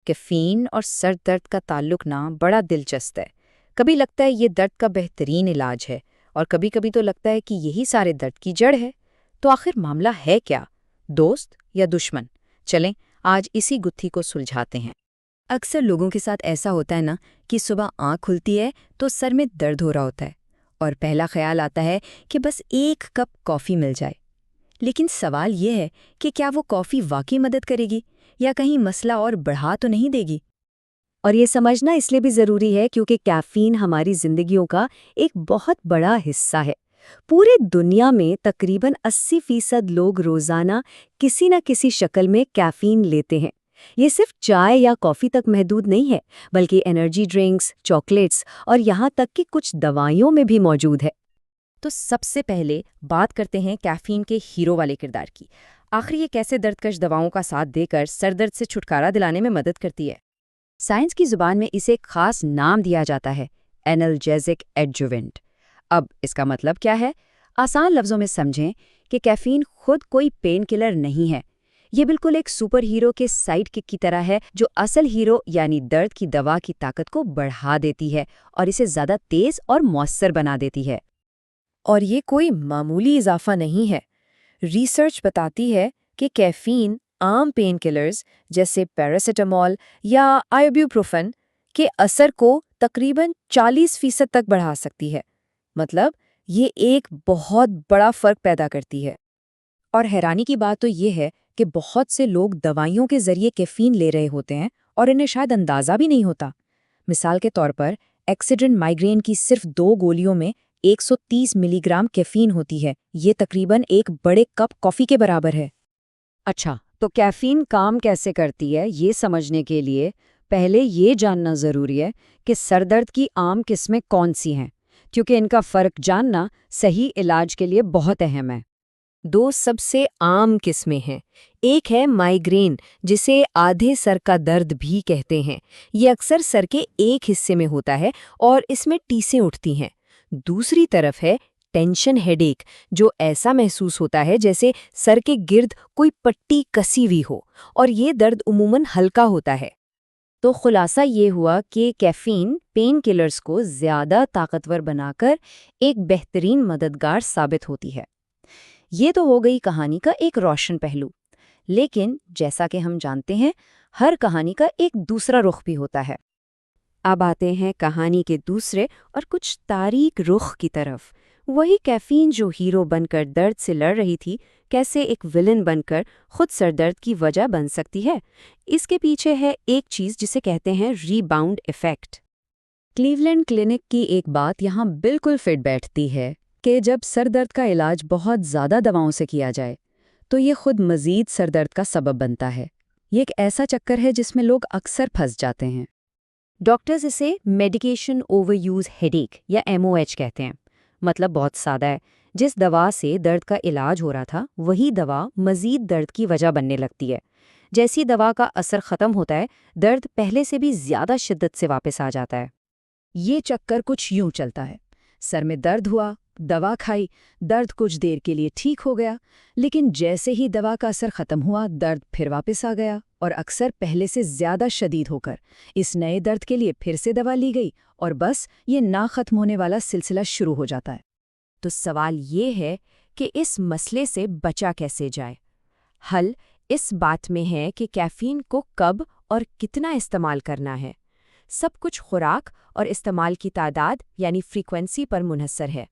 Caffeine اور سر درد کا تعلق بڑا دلچسپ ہے۔ کبھی لگتا ہے یہ درد کا بہترین علاج ہے اور کبھی کبھی تو لگتا ہے کہ یہی سارے درد کی جڑ ہے۔ تو آخر معاملہ ہے کیا؟ دوست یا دشمن؟ چلیں آج اسی گتھی کو سلجھاتے ہیں۔ اکثر لوگوں کے ساتھ ایسا ہوتا ہے کہ صبح آنکھ کھلتی ہے تو سر میں درد ہو رہا ہوتا ہے اور پہلا خیال آتا ہے کہ بس ایک کپ کافی مل جائے۔ لیکن سوال یہ ہے کہ کیا وہ کافی واقعی مدد کرے گی یا کہیں مسئلہ اور بڑھا تو نہیں دے گی؟ اور یہ سمجھنا اس لیے بھی ضروری ہے کیونکہ کیفین ہماری زندگیوں کا ایک بہت بڑا حصہ ہے۔ پورے دنیا میں تقریباً 80% لوگ روزانہ کسی نہ کسی شکل میں کیفین لیتے ہیں۔ یہ صرف چائے یا کافی تک محدود نہیں ہے، بلکہ انرجی ڈرنکس، چاکلیٹس اور یہاں تک کہ کچھ دوائیوں میں بھی موجود ہے۔ تو سب سے پہلے بات کرتے ہیں کیفین کے ہیرو والے کردار کی۔ آخر یہ کیسے دردکش دواؤں کا ساتھ دے کر سر درد سے چھٹکارا دلانے میں مدد کرتی ہے؟ سائنس کی زبان میں اسے ایک خاص نام دیا جاتا ہے، اینالجیزک ایڈجوونٹ۔ اب اس کا مطلب کیا ہے؟ آسان لفظوں میں سمجھیں کہ کیفین خود کوئی پین کلر نہیں ہے۔ یہ بالکل ایک سپر ہیرو کے سائیڈ کک کی طرح ہے جو اصل ہیرو یعنی درد کی دوا کی طاقت کو بڑھا دیتی ہے اور اسے زیادہ تیز اور مؤثر بنا دیتی ہے۔ اور یہ کوئی معمولی اضافہ نہیں ہے۔ ریسرچ بتاتی ہے کہ کیفین عام پین کلرز جیسے پیراسیٹامول یا آئیبوپروفن کے اثر کو تقریباً 40% تک بڑھا سکتی ہے۔ مطلب یہ ایک بہت بڑا فرق پیدا کرتی ہے۔ اور حیرانی کی بات تو یہ ہے کہ بہت سے لوگ دوائیوں کے ذریعے کیفین لے رہے ہوتے ہیں اور انہیں شاید اندازہ بھی نہیں ہوتا۔ مثال کے طور پر ایکسیڈنٹ مائیگرین کی صرف 2 گولیوں میں 130 ملی گرام کیفین ہوتی ہے۔ یہ تقریباً ایک بڑے کپ کافی کے برابر ہے۔ اچھا، تو کیفین کام کیسے کرتی ہے یہ سمجھنے کے لیے پہلے یہ جاننا ضروری ہے کہ سر درد کی عام قسمیں کون سی ہیں، کیونکہ ان کا فرق جاننا صحیح علاج کے لیے بہت اہم ہے۔ 2 سب سے عام قسمیں ہیں۔ ایک ہے مائیگرین، جسے آدھے سر کا درد بھی کہتے ہیں۔ یہ اکثر سر کے ایک حصے میں ہوتا ہے اور اس میں ٹیسیں اٹھتی ہیں۔ دوسری طرف ہے ٹینشن ہیڈ ایک، جو ایسا محسوس ہوتا ہے جیسے سر کے گرد کوئی پٹی کسی ہوئی ہو، اور یہ درد عموماً ہلکا ہوتا ہے۔ تو خلاصہ یہ ہوا کہ کیفین پین کلرز کو زیادہ طاقتور بنا کر ایک بہترین مددگار ثابت ہوتی ہے۔ یہ تو ہو گئی کہانی کا ایک روشن پہلو، لیکن جیسا کہ ہم جانتے ہیں ہر کہانی کا ایک دوسرا رخ بھی ہوتا ہے۔ اب آتے ہیں کہانی کے دوسرے اور کچھ تاریک رخ کی طرف۔ وہی کیفین جو ہیرو بن کر درد سے لڑ رہی تھی، کیسے ایک ویلن بن کر خود سر درد کی وجہ بن سکتی ہے؟ اس کے پیچھے ہے ایک چیز جسے کہتے ہیں ری باؤنڈ ایفیکٹ۔ کلیولینڈ کلینک کی ایک بات یہاں بالکل فٹ بیٹھتی ہے کہ جب سر درد کا علاج بہت زیادہ دواؤں سے کیا جائے تو یہ خود مزید سر درد کا سبب بنتا ہے۔ یہ ایک ایسا چکر ہے جس میں لوگ اکثر پھنس جاتے ہیں۔ ڈاکٹرز اسے میڈیکیشن اوور یوز ہیڈ ایک یا MOH کہتے ہیں۔ مطلب بہت سادہ ہے، جس دوا سے درد کا علاج ہو رہا تھا وہی دوا مزید درد کی وجہ بننے لگتی ہے۔ جیسی دوا کا اثر ختم ہوتا ہے، درد پہلے سے بھی زیادہ شدت سے واپس آ جاتا ہے۔ یہ چکر کچھ یوں چلتا ہے، سر میں درد ہوا، دوا کھائی، درد کچھ دیر کے لیے ٹھیک ہو گیا، لیکن جیسے ہی دوا کا اثر ختم ہوا درد پھر واپس آ گیا، اور اکثر پہلے سے زیادہ شدید ہو کر اس نئے درد کے لیے پھر سے دوا لی گئی، اور بس یہ نہ ختم ہونے والا سلسلہ شروع ہو جاتا ہے۔ تو سوال یہ ہے کہ اس مسئلے سے بچا کیسے جائے؟ حل اس بات میں ہے کہ کیفین کو کب اور کتنا استعمال کرنا ہے۔ سب کچھ خوراک اور استعمال کی تعداد یعنی فریکوینسی پر منحصر ہے۔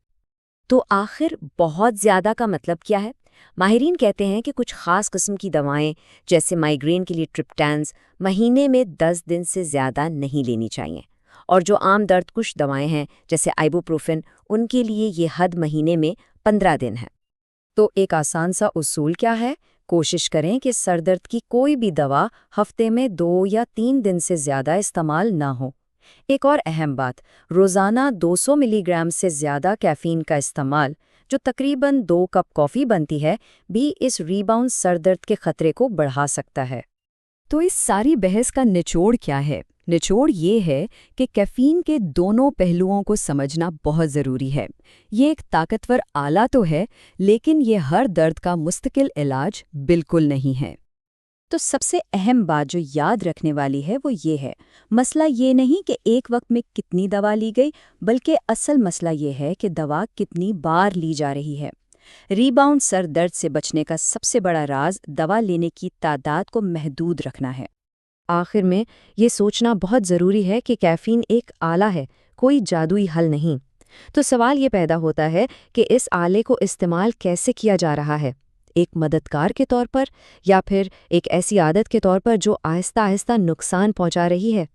تو آخر بہت زیادہ کا مطلب کیا ہے؟ ماہرین کہتے ہیں کہ کچھ خاص قسم کی دوائیں جیسے مائیگرین کے لیے ٹرپٹانز مہینے میں 10 دن سے زیادہ نہیں لینی چاہیے، اور جو عام درد کش دوائیں ہیں جیسے آئیبوپروفن، ان کے لیے یہ حد مہینے میں 15 دن ہے۔ تو ایک آسان سا اصول کیا ہے؟ کوشش کریں کہ سر درد کی کوئی بھی دوا ہفتے میں 2 یا 3 دن سے زیادہ استعمال نہ ہو۔ ایک اور اہم بات، روزانہ 200 ملی گرام سے زیادہ کیفین کا استعمال، جو تقریباً 2 کپ کافی بنتی ہے، بھی اس ریباؤنڈ سر درد کے خطرے کو بڑھا سکتا ہے۔ تو اس ساری بحث کا نچوڑ کیا ہے؟ نچوڑ یہ ہے کہ کیفین کے دونوں پہلوؤں کو سمجھنا بہت ضروری ہے۔ یہ ایک طاقتور آلہ تو ہے، لیکن یہ ہر درد کا مستقل علاج بالکل نہیں ہے۔ تو سب سے اہم بات جو یاد رکھنے والی ہے وہ یہ ہے، مسئلہ یہ نہیں کہ ایک وقت میں کتنی دوا لی گئی، بلکہ اصل مسئلہ یہ ہے کہ دوا کتنی بار لی جا رہی ہے۔ ریباؤنڈ سر درد سے بچنے کا سب سے بڑا راز دوا لینے کی تعداد کو محدود رکھنا ہے۔ آخر میں یہ سوچنا بہت ضروری ہے کہ کیفین ایک آلہ ہے، کوئی جادوئی حل نہیں۔ تو سوال یہ پیدا ہوتا ہے کہ اس آلے کو استعمال کیسے کیا جا رہا ہے؟ ایک مددگار کے طور پر یا پھر ایک ایسی عادت کے طور پر جو آہستہ آہستہ نقصان پہنچا رہی ہے؟